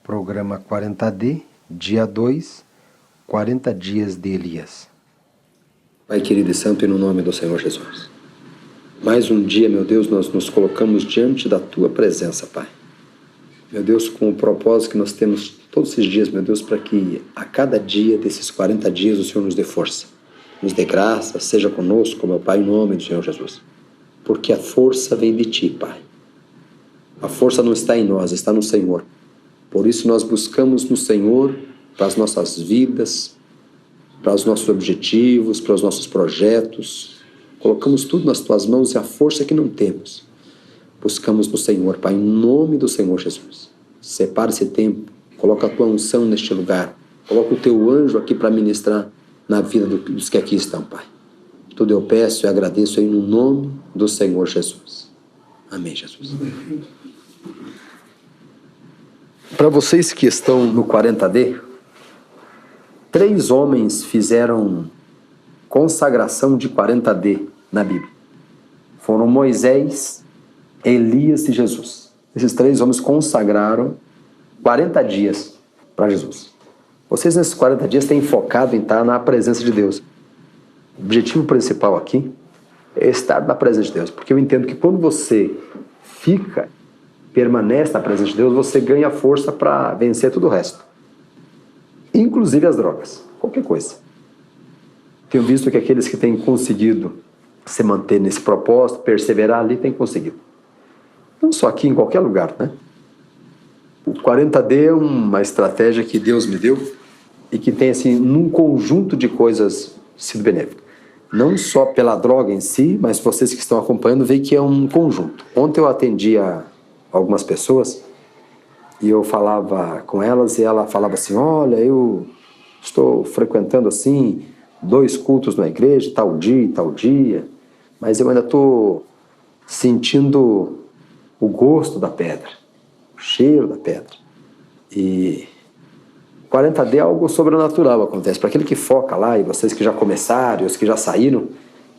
Programa 40D, dia 2, 40 dias de Elias. Pai querido e santo, e no nome do Senhor Jesus. Mais um dia, meu Deus, nós nos colocamos diante da Tua presença, Pai. Meu Deus, com o propósito que nós temos todos esses dias, meu Deus, para que a cada dia desses 40 dias o Senhor nos dê força, nos dê graça, seja conosco, meu Pai, em nome do Senhor Jesus. Porque a força vem de Ti, Pai. A força não está em nós, está no Senhor. Por isso nós buscamos no Senhor para as nossas vidas, para os nossos objetivos, para os nossos projetos. Colocamos tudo nas Tuas mãos e a força que não temos. Buscamos no Senhor, Pai, em nome do Senhor Jesus. Separa esse tempo, coloca a Tua unção neste lugar. Coloca o Teu anjo aqui para ministrar na vida dos que aqui estão, Pai. Tudo eu peço e agradeço aí no nome do Senhor Jesus. Amém, Jesus. Para vocês que estão no 40D, 3 homens fizeram consagração de 40D na Bíblia. Foram Moisés, Elias e Jesus. Esses 3 homens consagraram 40 dias para Jesus. Vocês nesses 40 dias têm focado em estar na presença de Deus. O objetivo principal aqui é estar na presença de Deus, porque eu entendo que quando você permanece na presença de Deus, você ganha força para vencer tudo o resto. Inclusive as drogas, qualquer coisa. Tenho visto que aqueles que têm conseguido se manter nesse propósito, perseverar ali, têm conseguido. Não só aqui, em qualquer lugar, né? O 40D é uma estratégia que Deus me deu e que tem, assim, num conjunto de coisas sido benéfica. Não só pela droga em si, mas vocês que estão acompanhando veem que é um conjunto. Ontem eu atendi a algumas pessoas e eu falava com elas e ela falava assim: olha, eu estou frequentando assim 2 cultos na igreja, tal dia e tal dia, mas eu ainda estou sentindo o gosto da pedra, o cheiro da pedra. E 40D é algo sobrenatural, acontece. Para aquele que foca lá, e vocês que já começaram, e os que já saíram,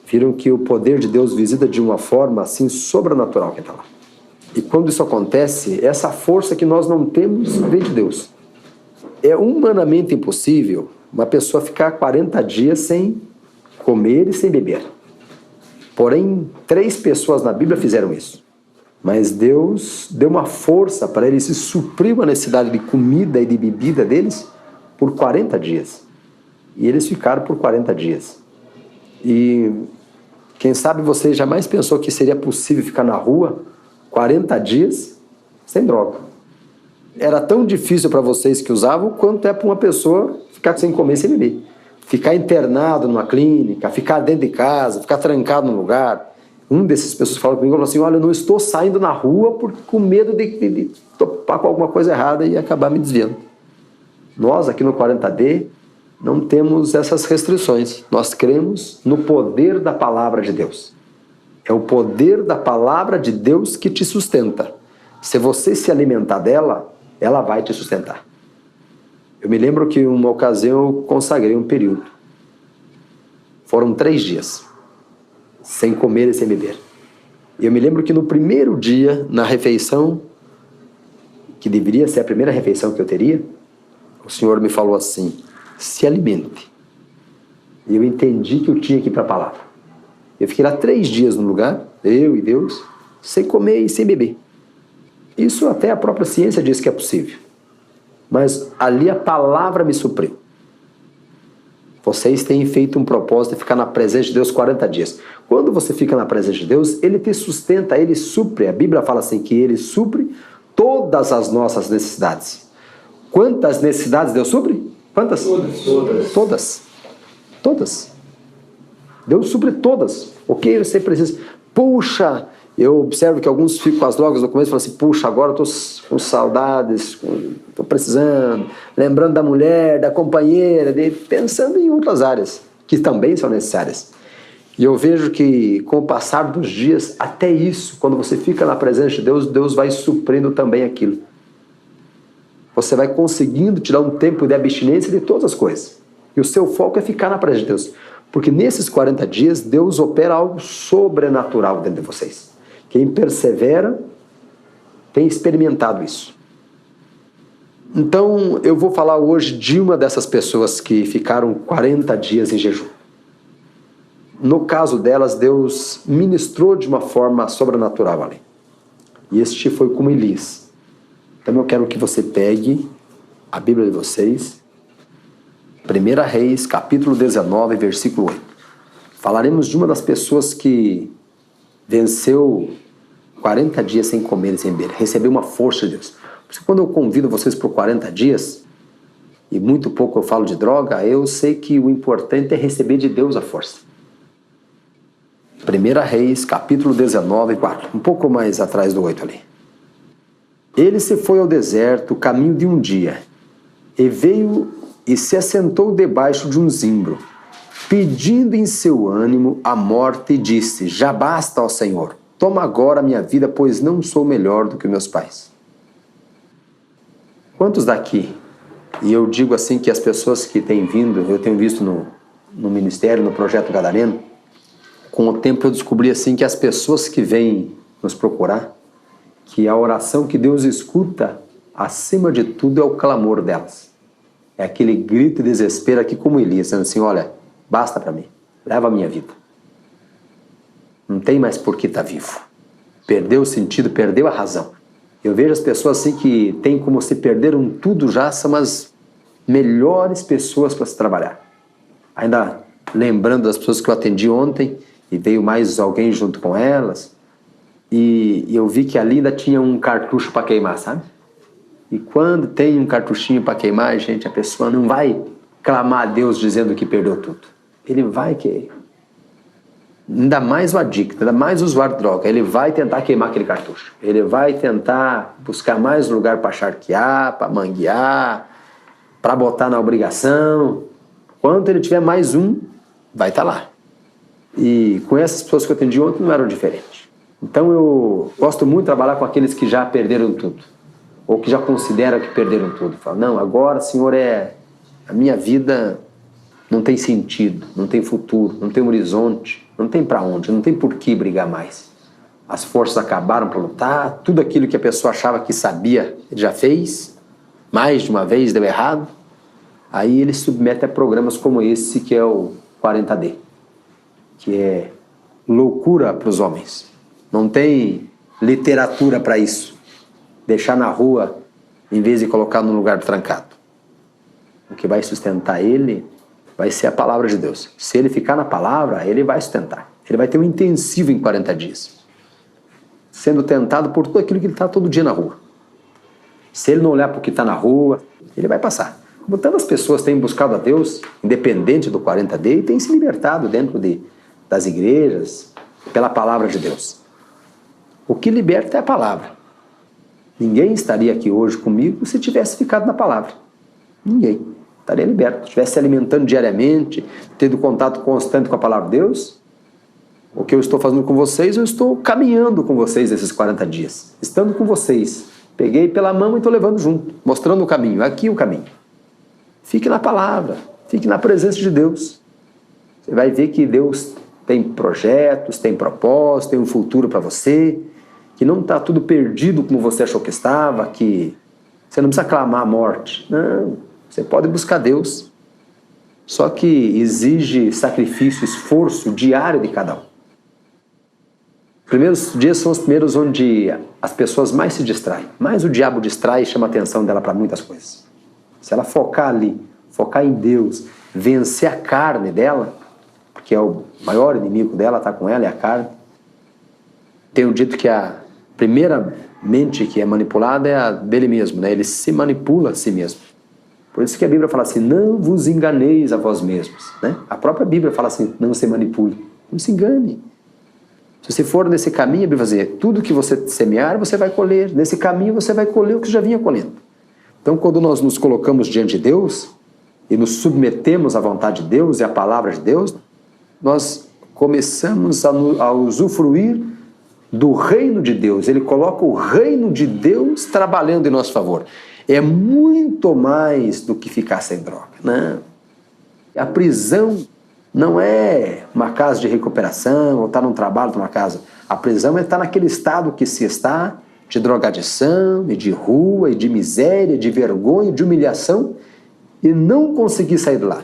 viram que o poder de Deus visita de uma forma assim sobrenatural quem está lá. E quando isso acontece, essa força que nós não temos vem de Deus. É humanamente impossível uma pessoa ficar 40 dias sem comer e sem beber. Porém, 3 pessoas na Bíblia fizeram isso. Mas Deus deu uma força para eles, se supriu a necessidade de comida e de bebida deles por 40 dias. E eles ficaram por 40 dias. E quem sabe você jamais pensou que seria possível ficar na rua 40 dias sem droga. Era tão difícil para vocês que usavam quanto é para uma pessoa ficar sem comer e sem beber. Ficar internado numa clínica, ficar dentro de casa, ficar trancado num lugar. Um desses pessoas falou comigo e falou assim: olha, eu não estou saindo na rua com medo de topar com alguma coisa errada e acabar me desviando. Nós aqui no 40D não temos essas restrições. Nós cremos no poder da palavra de Deus. É o poder da palavra de Deus que te sustenta. Se você se alimentar dela, ela vai te sustentar. Eu me lembro que uma ocasião eu consagrei um período. Foram 3 dias, sem comer e sem beber. E eu me lembro que no primeiro dia, na refeição, que deveria ser a primeira refeição que eu teria, o Senhor me falou assim: se alimente. E eu entendi que eu tinha que ir para a palavra. Eu fiquei lá 3 dias no lugar, eu e Deus, sem comer e sem beber. Isso até a própria ciência diz que é possível. Mas ali a palavra me supriu. Vocês têm feito um propósito de ficar na presença de Deus 40 dias. Quando você fica na presença de Deus, Ele te sustenta, Ele supre. A Bíblia fala assim que Ele supre todas as nossas necessidades. Quantas necessidades Deus supre? Quantas? Todas. Todas. Deus supre todas. O que você precisa? Puxa, eu observo que alguns ficam com as drogas no começo e falam assim: puxa, agora eu estou com saudades, estou precisando, lembrando da mulher, da companheira, pensando em outras áreas que também são necessárias. E eu vejo que com o passar dos dias, até isso, quando você fica na presença de Deus, Deus vai suprindo também aquilo. Você vai conseguindo tirar um tempo de abstinência de todas as coisas. E o seu foco é ficar na presença de Deus. Porque nesses 40 dias, Deus opera algo sobrenatural dentro de vocês. Quem persevera tem experimentado isso. Então, eu vou falar hoje de uma dessas pessoas que ficaram 40 dias em jejum. No caso delas, Deus ministrou de uma forma sobrenatural ali. E este foi como Elias. Então eu quero que você pegue a Bíblia de vocês, 1 Reis, capítulo 19, versículo 8. Falaremos de uma das pessoas que venceu 40 dias sem comer e sem beber, recebeu uma força de Deus. Por isso, quando eu convido vocês por 40 dias, e muito pouco eu falo de droga, eu sei que o importante é receber de Deus a força. 1 Reis, capítulo 19, 4. Um pouco mais atrás do 8 ali. Ele se foi ao deserto, caminho de um dia, e veio e se assentou debaixo de um zimbro, pedindo em seu ânimo a morte, e disse: já basta, ó Senhor, toma agora a minha vida, pois não sou melhor do que meus pais. Quantos daqui, e eu digo assim que as pessoas que têm vindo, eu tenho visto no ministério, no Projeto Gadareno, com o tempo eu descobri assim que as pessoas que vêm nos procurar, que a oração que Deus escuta, acima de tudo, é o clamor delas. É aquele grito de desespero aqui como Elias, dizendo assim: olha, basta para mim, leva a minha vida. Não tem mais por que estar vivo. Perdeu o sentido, perdeu a razão. Eu vejo as pessoas assim que têm como se perderam tudo já, são as melhores pessoas para se trabalhar. Ainda lembrando das pessoas que eu atendi ontem, e veio mais alguém junto com elas, e eu vi que ali ainda tinha um cartucho para queimar, sabe? E quando tem um cartuchinho para queimar, gente, a pessoa não vai clamar a Deus dizendo que perdeu tudo. Ele vai que... Ainda mais o adicto, ainda mais o usuário de droga, ele vai tentar queimar aquele cartucho. Ele vai tentar buscar mais lugar para charquear, para manguear, para botar na obrigação. Quando ele tiver mais um, vai estar lá. E com essas pessoas que eu atendi ontem não eram diferentes. Então eu gosto muito de trabalhar com aqueles que já perderam tudo, ou que já consideram que perderam tudo. Falo, não, agora, Senhor, a minha vida não tem sentido, não tem futuro, não tem horizonte, não tem para onde, não tem por que brigar mais. As forças acabaram para lutar, tudo aquilo que a pessoa achava que sabia, ele já fez, mais de uma vez deu errado. Aí ele submete a programas como esse, que é o 40D. Que é loucura para os homens. Não tem literatura para isso. Deixar na rua em vez de colocar num lugar trancado. O que vai sustentar ele vai ser a palavra de Deus. Se ele ficar na palavra, ele vai sustentar. Ele vai ter um intensivo em 40 dias. Sendo tentado por tudo aquilo que ele está todo dia na rua. Se ele não olhar para o que está na rua, ele vai passar. Como tantas pessoas têm buscado a Deus, independente do 40D, e têm se libertado dentro das igrejas, pela palavra de Deus. O que liberta é a palavra. Ninguém estaria aqui hoje comigo se tivesse ficado na palavra. Ninguém. Estaria liberto. Se estivesse se alimentando diariamente, tendo contato constante com a palavra de Deus, o que eu estou fazendo com vocês, eu estou caminhando com vocês esses 40 dias. Estando com vocês. Peguei pela mão e estou levando junto, mostrando o caminho. Aqui o caminho. Fique na palavra. Fique na presença de Deus. Você vai ver que Deus tem projetos, tem propósitos, tem um futuro para você, que não está tudo perdido como você achou que estava, que você não precisa clamar a morte. Não, você pode buscar Deus. Só que exige sacrifício, esforço diário de cada um. Os primeiros dias são os primeiros onde as pessoas mais se distraem. Mais o diabo distrai e chama a atenção dela para muitas coisas. Se ela focar ali, focar em Deus, vencer a carne dela, porque é o maior inimigo dela, está com ela, é a carne. Tenho dito que a primeira mente que é manipulada é a dele mesmo, né? Ele se manipula a si mesmo. Por isso que a Bíblia fala assim, não vos enganeis a vós mesmos, né? A própria Bíblia fala assim, não se manipule, não se engane. Se você for nesse caminho, a Bíblia vai dizer, tudo que você semear, você vai colher. Nesse caminho você vai colher o que já vinha colhendo. Então, quando nós nos colocamos diante de Deus e nos submetemos à vontade de Deus e à palavra de Deus, nós começamos a usufruir do reino de Deus. Ele coloca o reino de Deus trabalhando em nosso favor. É muito mais do que ficar sem droga, né? A prisão não é uma casa de recuperação ou estar num trabalho numa casa. A prisão é estar naquele estado que se está de drogadição, e de rua, e de miséria, de vergonha, de humilhação, e não conseguir sair de lá.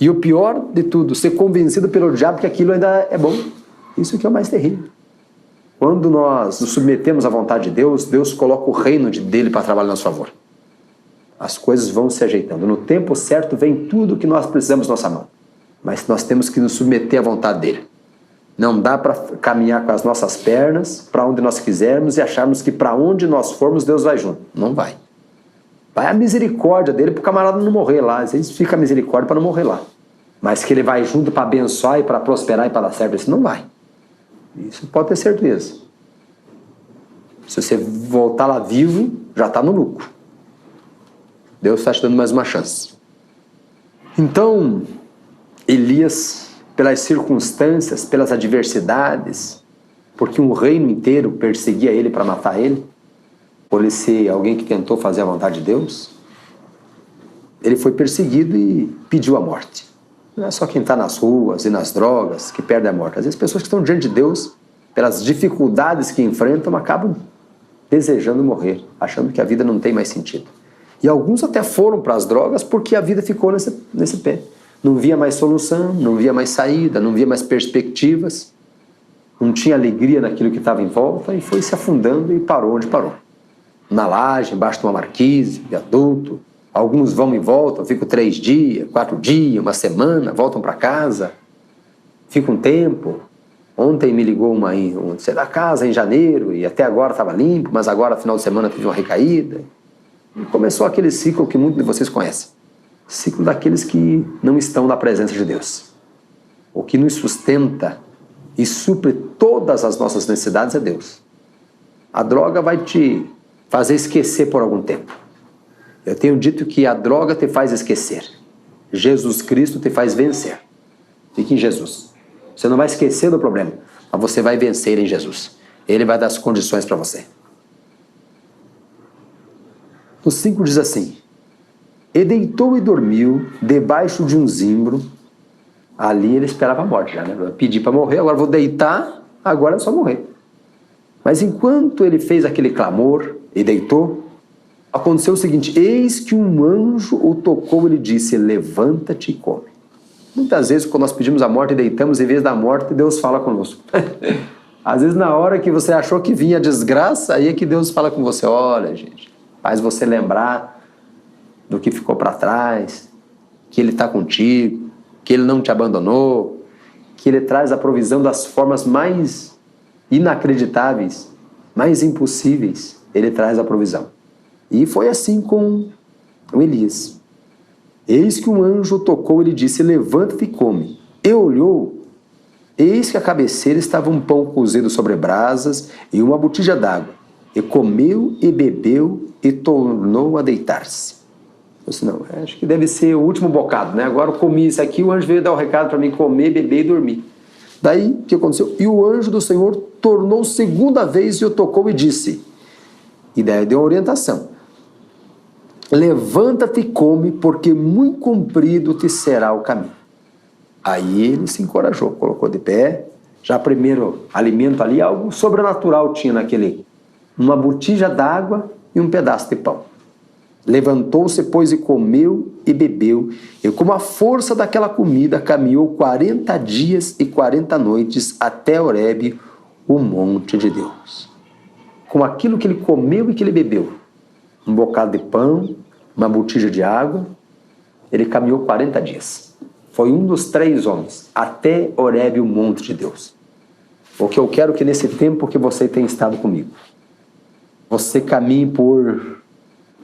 E o pior de tudo, ser convencido pelo diabo que aquilo ainda é bom. Isso que é o mais terrível. Quando nós nos submetemos à vontade de Deus, Deus coloca o reino dele para trabalhar a nosso favor. As coisas vão se ajeitando. No tempo certo vem tudo o que nós precisamos na nossa mão. Mas nós temos que nos submeter à vontade dele. Não dá para caminhar com as nossas pernas para onde nós quisermos e acharmos que para onde nós formos Deus vai junto. Não vai. Vai a misericórdia dele para o camarada não morrer lá. Às vezes fica a misericórdia para não morrer lá. Mas que ele vai junto para abençoar e para prosperar e para dar certo, isso não vai. Isso pode ter certeza. Se você voltar lá vivo, já está no lucro. Deus está te dando mais uma chance. Então, Elias, pelas circunstâncias, pelas adversidades, porque um reino inteiro perseguia ele para matar ele, por ele ser alguém que tentou fazer a vontade de Deus, ele foi perseguido e pediu a morte. Não é só quem está nas ruas e nas drogas que perde a morte. Às vezes pessoas que estão diante de Deus, pelas dificuldades que enfrentam, acabam desejando morrer, achando que a vida não tem mais sentido. E alguns até foram para as drogas porque a vida ficou nesse pé. Não via mais solução, não via mais saída, não via mais perspectivas, não tinha alegria naquilo que estava em volta e foi se afundando e parou onde parou. Na laje, embaixo de uma marquise, de adulto. Alguns vão e voltam, ficam 3 dias, 4 dias, uma semana, voltam para casa, ficam um tempo. Ontem me ligou uma você é da casa em janeiro e até agora estava limpo, mas agora final de semana teve uma recaída. E começou aquele ciclo que muitos de vocês conhecem. Ciclo daqueles que não estão na presença de Deus. O que nos sustenta e supre todas as nossas necessidades é Deus. A droga vai te fazer esquecer por algum tempo. Eu tenho dito que a droga te faz esquecer. Jesus Cristo te faz vencer. Fique em Jesus. Você não vai esquecer do problema, mas você vai vencer em Jesus. Ele vai dar as condições para você. No 5 diz assim: e deitou e dormiu debaixo de um zimbro. Ali ele esperava a morte já, né? Eu pedi para morrer, agora vou deitar, agora é só morrer. Mas enquanto ele fez aquele clamor e deitou, aconteceu o seguinte: eis que um anjo o tocou e lhe disse: levanta-te e come. Muitas vezes quando nós pedimos a morte e deitamos, em vez da morte, Deus fala conosco. Às vezes na hora que você achou que vinha a desgraça, aí é que Deus fala com você: olha, gente, faz você lembrar do que ficou para trás, que Ele está contigo, que Ele não te abandonou, que Ele traz a provisão das formas mais inacreditáveis, mais impossíveis. Ele traz a provisão. E foi assim com o Elias. Eis que um anjo tocou e lhe disse: levanta-te e come. E olhou, eis que à cabeceira estava um pão cozido sobre brasas e uma botija d'água. E comeu e bebeu e tornou a deitar-se. Eu disse: não, acho que deve ser o último bocado, né? Agora eu comi isso aqui, o anjo veio dar o recado para mim comer, beber e dormir. Daí, o que aconteceu? E o anjo do Senhor tornou segunda vez e o tocou e disse, e daí deu uma orientação: levanta-te e come, porque muito comprido te será o caminho. Aí ele se encorajou, colocou de pé. Já primeiro alimento ali, algo sobrenatural tinha naquele, uma botija d'água e um pedaço de pão. Levantou-se, pois, e comeu e bebeu, e com a força daquela comida caminhou 40 dias e 40 noites até Horebe, o monte de Deus. Com aquilo que ele comeu e que ele bebeu, um bocado de pão, uma botija de água, ele caminhou 40 dias. Foi um dos 3 homens, até Horebe, o monte de Deus. O que eu quero que nesse tempo que você tem estado comigo, você caminhe por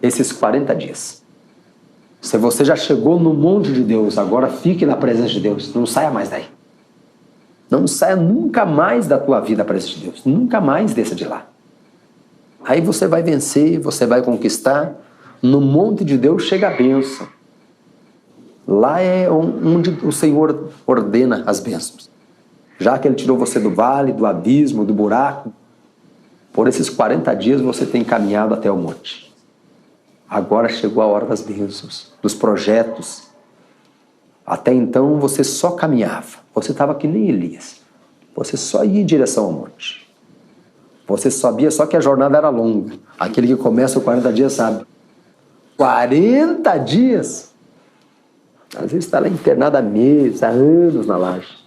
esses 40 dias. Se você já chegou no monte de Deus, agora fique na presença de Deus, não saia mais daí. Não saia nunca mais da tua vida da presença de Deus, nunca mais desça de lá. Aí você vai vencer, você vai conquistar. No monte de Deus chega a bênção. Lá é onde o Senhor ordena as bênçãos. Já que Ele tirou você do vale, do abismo, do buraco, por esses 40 dias você tem caminhado até o monte. Agora chegou a hora das bênçãos, dos projetos. Até então você só caminhava. Você estava que nem Elias. Você só ia em direção ao monte. Você sabia só que a jornada era longa. Aquele que começa os 40 dias sabe. 40 dias? Às vezes está lá internado há meses, há anos na laje.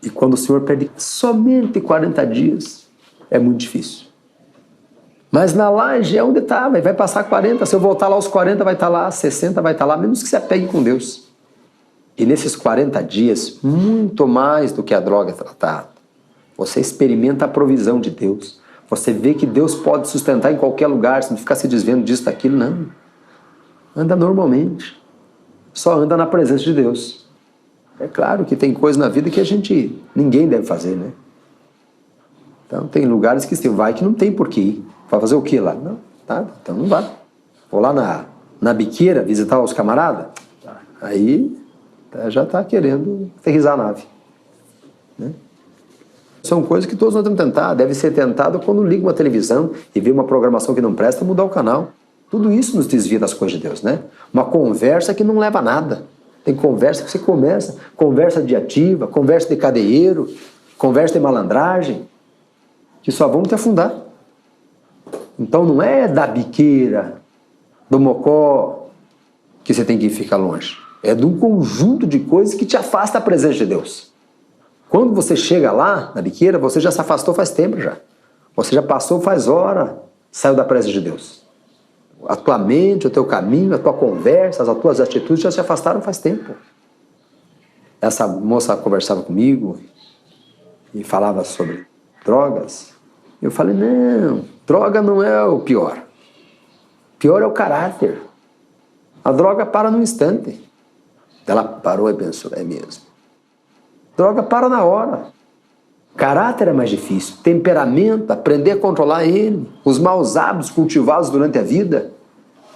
E quando o Senhor perde somente 40 dias, é muito difícil. Mas na laje é onde está, vai passar 40. Se eu voltar lá aos 40, vai estar lá, 60 vai estar lá, menos que se apegue com Deus. E nesses 40 dias, muito mais do que a droga tratada, você experimenta a provisão de Deus. Você vê que Deus pode sustentar em qualquer lugar, sem ficar se desvendo disso, daquilo, não. Anda normalmente. Só anda na presença de Deus. É claro que tem coisa na vida que ninguém deve fazer, né? Então tem lugares que você vai que não tem por que ir. Vai fazer o que lá? Não, tá, então não vai. Vou lá na biqueira visitar os camaradas, aí já está querendo aterrissar a nave. Né? São coisas que todos nós temos que tentar. Deve ser tentado quando liga uma televisão e vê uma programação que não presta, mudar o canal. Tudo isso nos desvia das coisas de Deus, né? Uma conversa que não leva a nada. Tem conversa que você começa, conversa de ativa, conversa de cadeieiro, conversa de malandragem, que só vão te afundar. Então não é da biqueira, do mocó, que você tem que ficar longe. É de um conjunto de coisas que te afasta da presença de Deus. Quando você chega lá, na biqueira, você já se afastou faz tempo já. Você já passou faz hora, saiu da presença de Deus. A tua mente, o teu caminho, a tua conversa, as tuas atitudes já se afastaram faz tempo. Essa moça conversava comigo e falava sobre drogas. Eu falei, não, droga não é o pior. O pior é o caráter. A droga para num instante. Ela parou e pensou, é mesmo. Droga para na hora. Caráter é mais difícil. Temperamento, aprender a controlar ele. Os maus hábitos cultivados durante a vida.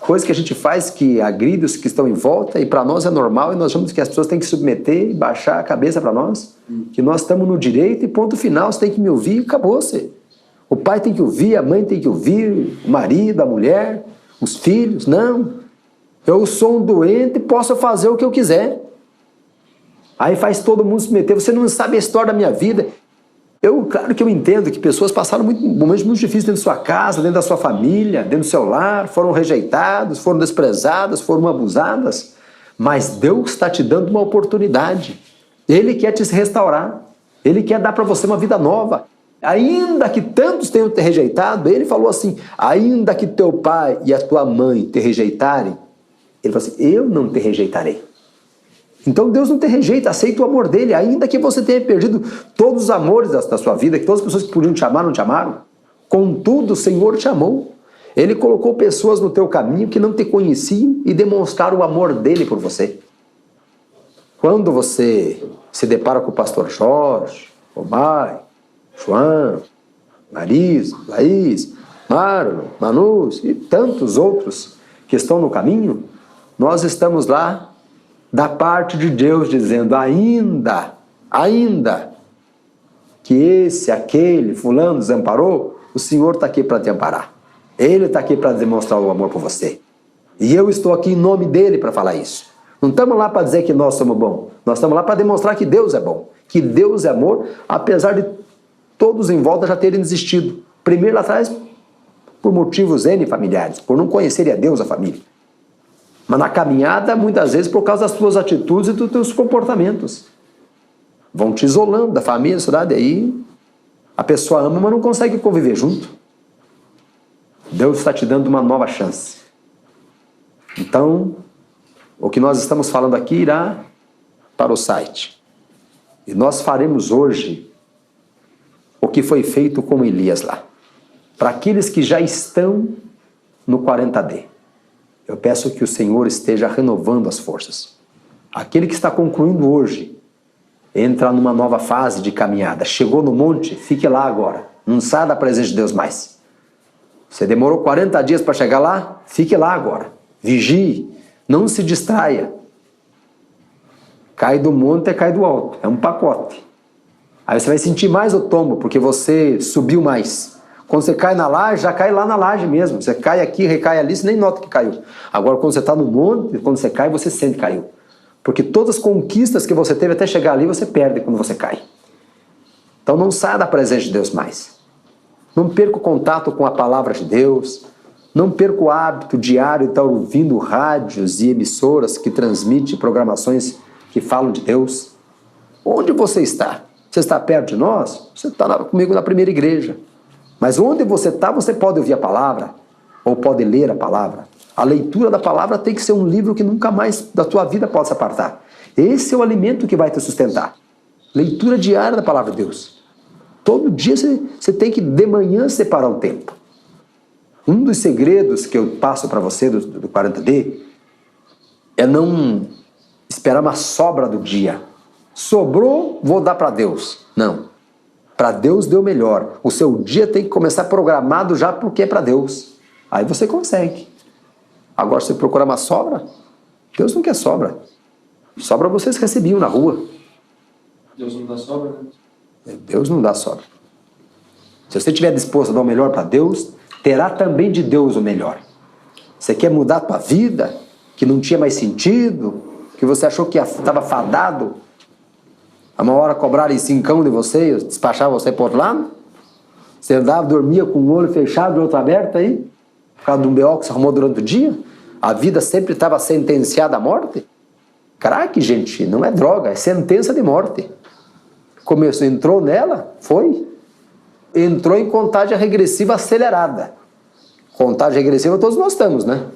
Coisa que a gente faz que agride os que estão em volta e para nós é normal e nós achamos que as pessoas têm que submeter e baixar a cabeça para nós. Que nós estamos no direito e ponto final. Você tem que me ouvir e acabou-se. O pai tem que ouvir, a mãe tem que ouvir, o marido, a mulher, os filhos. Não. Eu sou um doente e posso fazer o que eu quiser. Aí faz todo mundo se meter. Você não sabe a história da minha vida. Claro que eu entendo que pessoas passaram momentos muito difíceis dentro da sua casa, dentro da sua família, dentro do seu lar, foram rejeitados, foram desprezadas, foram abusadas. Mas Deus está te dando uma oportunidade. Ele quer te restaurar. Ele quer dar para você uma vida nova. Ainda que tantos tenham te rejeitado, ele falou assim, ainda que teu pai e a tua mãe te rejeitarem, ele falou assim, eu não te rejeitarei. Então Deus não te rejeita, aceita o amor dele, ainda que você tenha perdido todos os amores da sua vida, que todas as pessoas que podiam te amar não te amaram. Contudo, o Senhor te amou. Ele colocou pessoas no teu caminho que não te conheciam e demonstraram o amor dele por você. Quando você se depara com o pastor Jorge, o Mai, João, Marisa, Laís, Marlon, Manus e tantos outros que estão no caminho, nós estamos lá da parte de Deus dizendo, ainda que esse, aquele, fulano desamparou, o Senhor está aqui para te amparar. Ele está aqui para demonstrar o amor por você. E eu estou aqui em nome dele para falar isso. Não estamos lá para dizer que nós somos bons. Nós estamos lá para demonstrar que Deus é bom. Que Deus é amor, apesar de todos em volta já terem desistido. Primeiro lá atrás, por motivos N familiares, por não conhecerem a Deus, a família. Mas na caminhada, muitas vezes, por causa das tuas atitudes e dos teus comportamentos. Vão te isolando da família, da cidade, aí a pessoa ama, mas não consegue conviver junto. Deus está te dando uma nova chance. Então, o que nós estamos falando aqui irá para o site. E nós faremos hoje o que foi feito com Elias lá. Para aqueles que já estão no 40D. Eu peço que o Senhor esteja renovando as forças. Aquele que está concluindo hoje, entra numa nova fase de caminhada. Chegou no monte, fique lá agora. Não saia da presença de Deus mais. Você demorou 40 dias para chegar lá? Fique lá agora. Vigie. Não se distraia. Cai do monte, cai do alto. É um pacote. Aí você vai sentir mais o tombo, porque você subiu mais. Quando você cai na laje, já cai lá na laje mesmo. Você cai aqui, recai ali, você nem nota que caiu. Agora, quando você está no monte, quando você cai, você sente que caiu. Porque todas as conquistas que você teve até chegar ali, você perde quando você cai. Então não saia da presença de Deus mais. Não perca o contato com a palavra de Deus. Não perca o hábito diário de estar ouvindo rádios e emissoras que transmitem programações que falam de Deus. Onde você está? Você está perto de nós? Você está comigo na primeira igreja. Mas onde você está, você pode ouvir a palavra ou pode ler a palavra. A leitura da palavra tem que ser um livro que nunca mais da tua vida possa apartar. Esse é o alimento que vai te sustentar. Leitura diária da palavra de Deus. Todo dia você tem que, de manhã, separar um tempo. Um dos segredos que eu passo para você do 40D é não esperar uma sobra do dia. Sobrou, vou dar para Deus. Não. Para Deus deu melhor. O seu dia tem que começar programado já porque é para Deus. Aí você consegue. Agora, se você procurar uma sobra, Deus não quer sobra. Sobra vocês recebiam na rua. Deus não dá sobra, né? Deus não dá sobra. Se você estiver disposto a dar o melhor para Deus, terá também de Deus o melhor. Você quer mudar a tua vida, que não tinha mais sentido, que você achou que estava fadado, a uma hora cobrarem 5 de você, despachar você para outro lado? Você andava, dormia com o olho fechado e o outro aberto aí, por causa de um BO que você arrumou durante o dia? A vida sempre estava sentenciada à morte? Crack, gente, não é droga, é sentença de morte. Começou, entrou nela, foi. Entrou em contagem regressiva acelerada. Contagem regressiva todos nós estamos, né?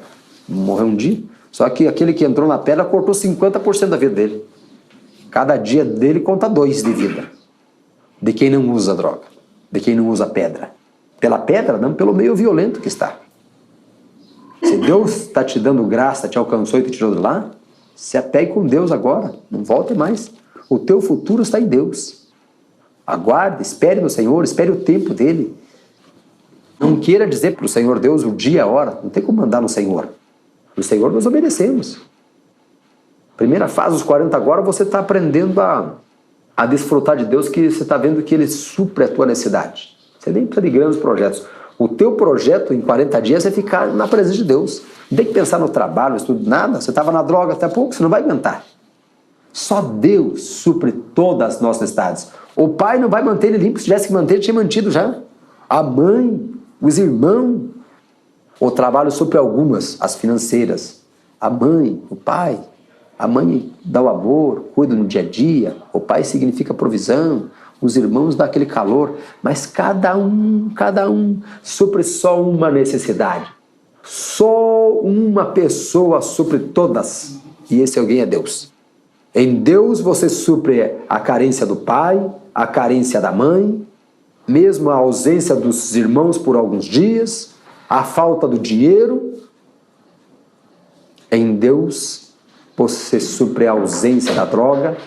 Morreu um dia. Só que aquele que entrou na pedra cortou 50% da vida dele. Cada dia dele conta 2 de vida. De quem não usa droga. De quem não usa pedra. Pela pedra, não pelo meio violento que está. Se Deus está te dando graça, te alcançou e te tirou de lá, se apegue com Deus agora. Não volte mais. O teu futuro está em Deus. Aguarde, espere no Senhor, espere o tempo dele. Não queira dizer para o Senhor Deus o dia e a hora. Não tem como mandar no Senhor. No Senhor nós obedecemos. Primeira fase, os 40 agora, você está aprendendo a desfrutar de Deus, que você está vendo que Ele supre a tua necessidade. Você nem precisa de grandes projetos. O teu projeto em 40 dias é ficar na presença de Deus. Não tem que pensar no trabalho, no estudo, nada. Você estava na droga até pouco, você não vai aguentar. Só Deus supre todas as nossas necessidades. O pai não vai manter ele limpo, se tivesse que manter, ele tinha mantido já. A mãe, os irmãos. O trabalho supre algumas, as financeiras. A mãe, o pai. A mãe dá o amor, cuida no dia a dia. O pai significa provisão. Os irmãos dão aquele calor. Mas cada um supre só uma necessidade. Só uma pessoa supre todas. E esse alguém é Deus. Em Deus você supre a carência do pai, a carência da mãe, mesmo a ausência dos irmãos por alguns dias, a falta do dinheiro. Em Deus você supre a ausência da droga.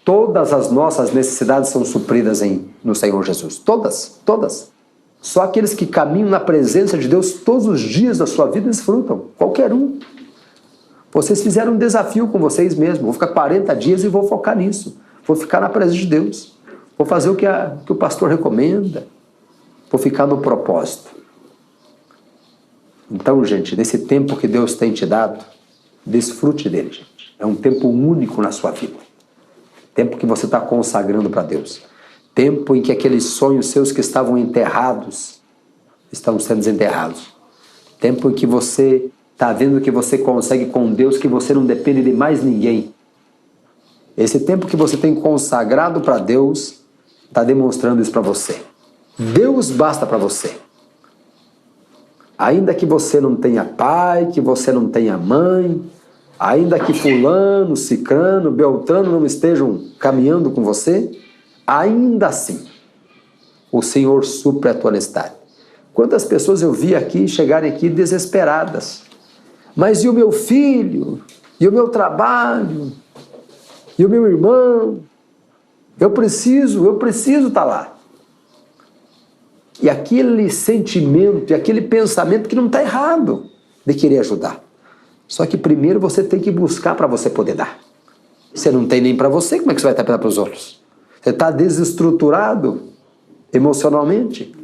Todas as nossas necessidades são supridas no Senhor Jesus. Todas, todas. Só aqueles que caminham na presença de Deus todos os dias da sua vida desfrutam. Qualquer um. Vocês fizeram um desafio com vocês mesmos. Vou ficar 40 dias e vou focar nisso. Vou ficar na presença de Deus. Vou fazer o que o pastor recomenda. Vou ficar no propósito. Então, gente, nesse tempo que Deus tem te dado, desfrute dele, gente. É um tempo único na sua vida. Tempo que você está consagrando para Deus. Tempo em que aqueles sonhos seus que estavam enterrados estão sendo desenterrados. Tempo em que você está vendo que você consegue com Deus, que você não depende de mais ninguém. Esse tempo que você tem consagrado para Deus está demonstrando isso para você. Deus basta para você. Ainda que você não tenha pai, que você não tenha mãe, ainda que fulano, cicrano, beltrano não estejam caminhando com você, ainda assim, o Senhor supre a tua necessidade. Quantas pessoas eu vi aqui chegarem aqui desesperadas. Mas e o meu filho? E o meu trabalho? E o meu irmão? Eu preciso estar lá. E aquele sentimento, e aquele pensamento que não está errado de querer ajudar. Só que primeiro você tem que buscar para você poder dar. Você não tem nem para você, como é que você vai dar para os outros? Você está desestruturado emocionalmente.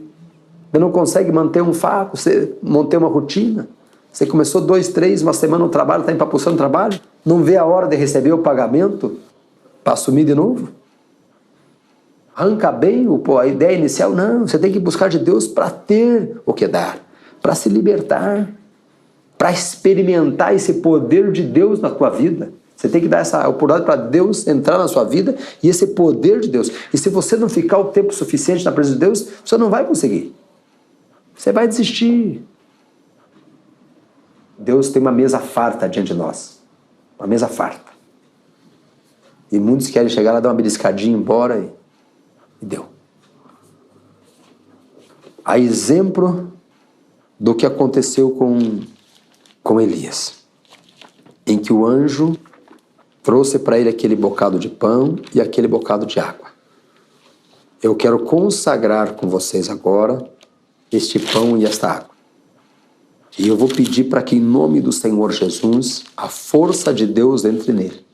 Você não consegue manter um foco, manter uma rotina. Você começou 2, 3, uma semana no trabalho, está empapuçando o trabalho, não vê a hora de receber o pagamento para assumir de novo. arranca bem a ideia inicial. Não, você tem que buscar de Deus para ter o que dar, para se libertar, para experimentar esse poder de Deus na tua vida. Você tem que dar essa oportunidade para Deus entrar na sua vida e esse poder de Deus. E se você não ficar o tempo suficiente na presença de Deus, você não vai conseguir. Você vai desistir. Deus tem uma mesa farta diante de nós. Uma mesa farta. E muitos querem chegar lá, dar uma beliscadinha, embora e deu. A exemplo do que aconteceu com Elias, em que o anjo trouxe para ele aquele bocado de pão e aquele bocado de água. Eu quero consagrar com vocês agora este pão e esta água. E eu vou pedir para que, em nome do Senhor Jesus, a força de Deus entre nele.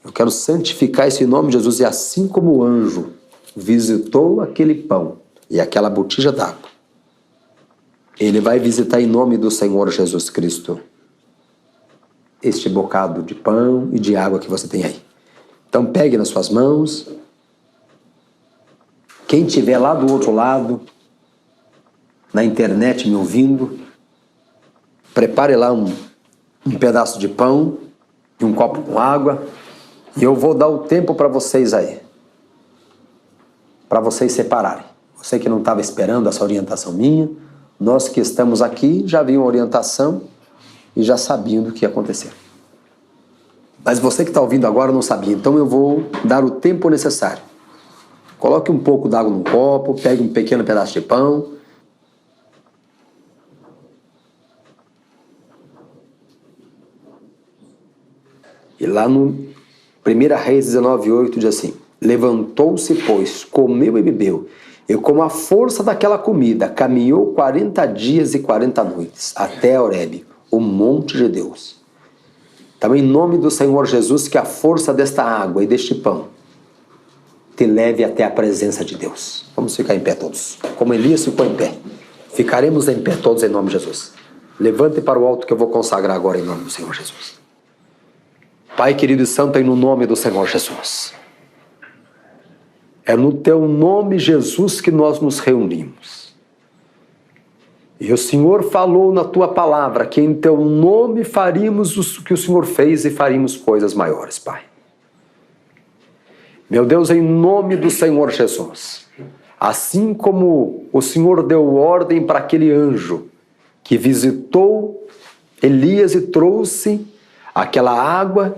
Eu quero santificar esse nome de Jesus, e assim como o anjo visitou aquele pão e aquela botija d'água, ele vai visitar em nome do Senhor Jesus Cristo este bocado de pão e de água que você tem aí. Então pegue nas suas mãos. Quem estiver lá do outro lado, na internet me ouvindo, prepare lá um pedaço de pão e um copo com água, e eu vou dar o tempo para vocês aí, para vocês separarem. Você que não estava esperando essa orientação minha, nós que estamos aqui já viam a orientação e já sabiam do que ia acontecer. Mas você que está ouvindo agora não sabia, então eu vou dar o tempo necessário. Coloque um pouco d'água num copo, pegue um pequeno pedaço de pão. E lá no 1 Reis 19:8 diz assim: levantou-se, pois, comeu e bebeu, e com a força daquela comida caminhou 40 dias e 40 noites, até Horebe, o monte de Deus. Então, em nome do Senhor Jesus, que a força desta água e deste pão te leve até a presença de Deus. Vamos ficar em pé todos, como Elias ficou em pé. Ficaremos em pé todos em nome de Jesus. Levante para o alto que eu vou consagrar agora em nome do Senhor Jesus. Pai querido e santo, no nome do Senhor Jesus. É no teu nome, Jesus, que nós nos reunimos. E o Senhor falou na tua palavra que em teu nome faríamos o que o Senhor fez e faríamos coisas maiores, Pai. Meu Deus, em nome do Senhor Jesus, assim como o Senhor deu ordem para aquele anjo que visitou Elias e trouxe aquela água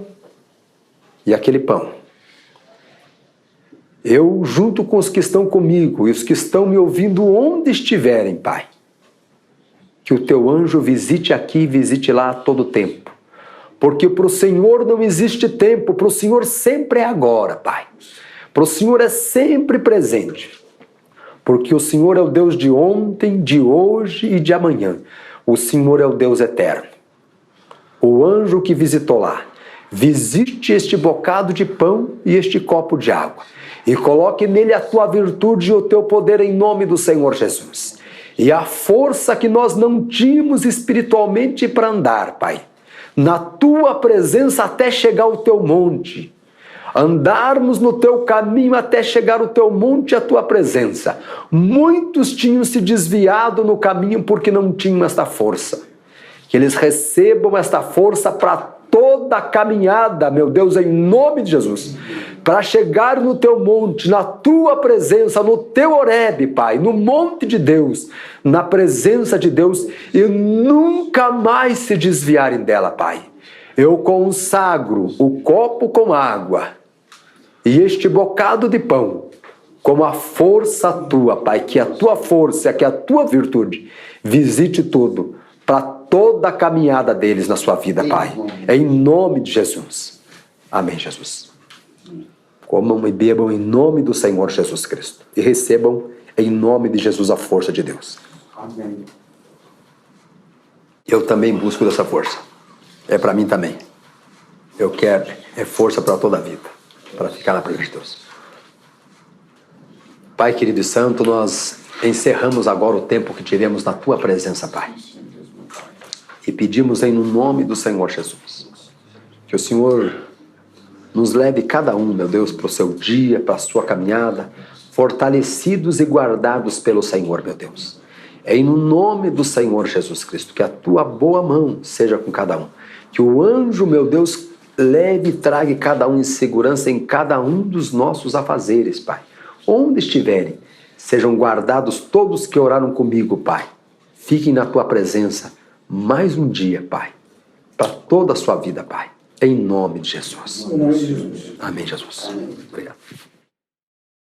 e aquele pão, eu, junto com os que estão comigo e os que estão me ouvindo onde estiverem, Pai, que o teu anjo visite aqui e visite lá a todo tempo. Porque para o Senhor não existe tempo, para o Senhor sempre é agora, Pai. Para o Senhor é sempre presente. Porque o Senhor é o Deus de ontem, de hoje e de amanhã. O Senhor é o Deus eterno. O anjo que visitou lá, visite este bocado de pão e este copo de água, e coloque nele a tua virtude e o teu poder em nome do Senhor Jesus. E a força que nós não tínhamos espiritualmente para andar, Pai, na tua presença até chegar ao teu monte, andarmos no teu caminho até chegar ao teu monte e a tua presença. Muitos tinham se desviado no caminho porque não tinham esta força. Que eles recebam esta força para toda a caminhada, meu Deus, em nome de Jesus, para chegar no teu monte, na tua presença, no teu Horebe, Pai, no monte de Deus, na presença de Deus, e nunca mais se desviarem dela, Pai. Eu consagro o copo com água e este bocado de pão como a força tua, Pai, que a tua força, que a tua virtude visite tudo, para toda a caminhada deles na sua vida, Pai. Em nome de Jesus. Amém, Jesus. Comam e bebam em nome do Senhor Jesus Cristo. E recebam em nome de Jesus a força de Deus. Amém. Eu também busco dessa força. É para mim também. Eu quero força para toda a vida. Para ficar na presença de Deus. Pai querido e santo, nós encerramos agora o tempo que tivemos na tua presença, Pai. E pedimos em nome do Senhor Jesus, que o Senhor nos leve cada um, meu Deus, para o seu dia, para a sua caminhada, fortalecidos e guardados pelo Senhor, meu Deus. É no nome do Senhor Jesus Cristo, que a tua boa mão seja com cada um. Que o anjo, meu Deus, leve e traga cada um em segurança em cada um dos nossos afazeres, Pai. Onde estiverem, sejam guardados todos que oraram comigo, Pai. Fiquem na tua presença mais um dia, Pai, para toda a sua vida, Pai. Em nome de Jesus. Em nome de Jesus. Amém, Jesus. Amém. Obrigado.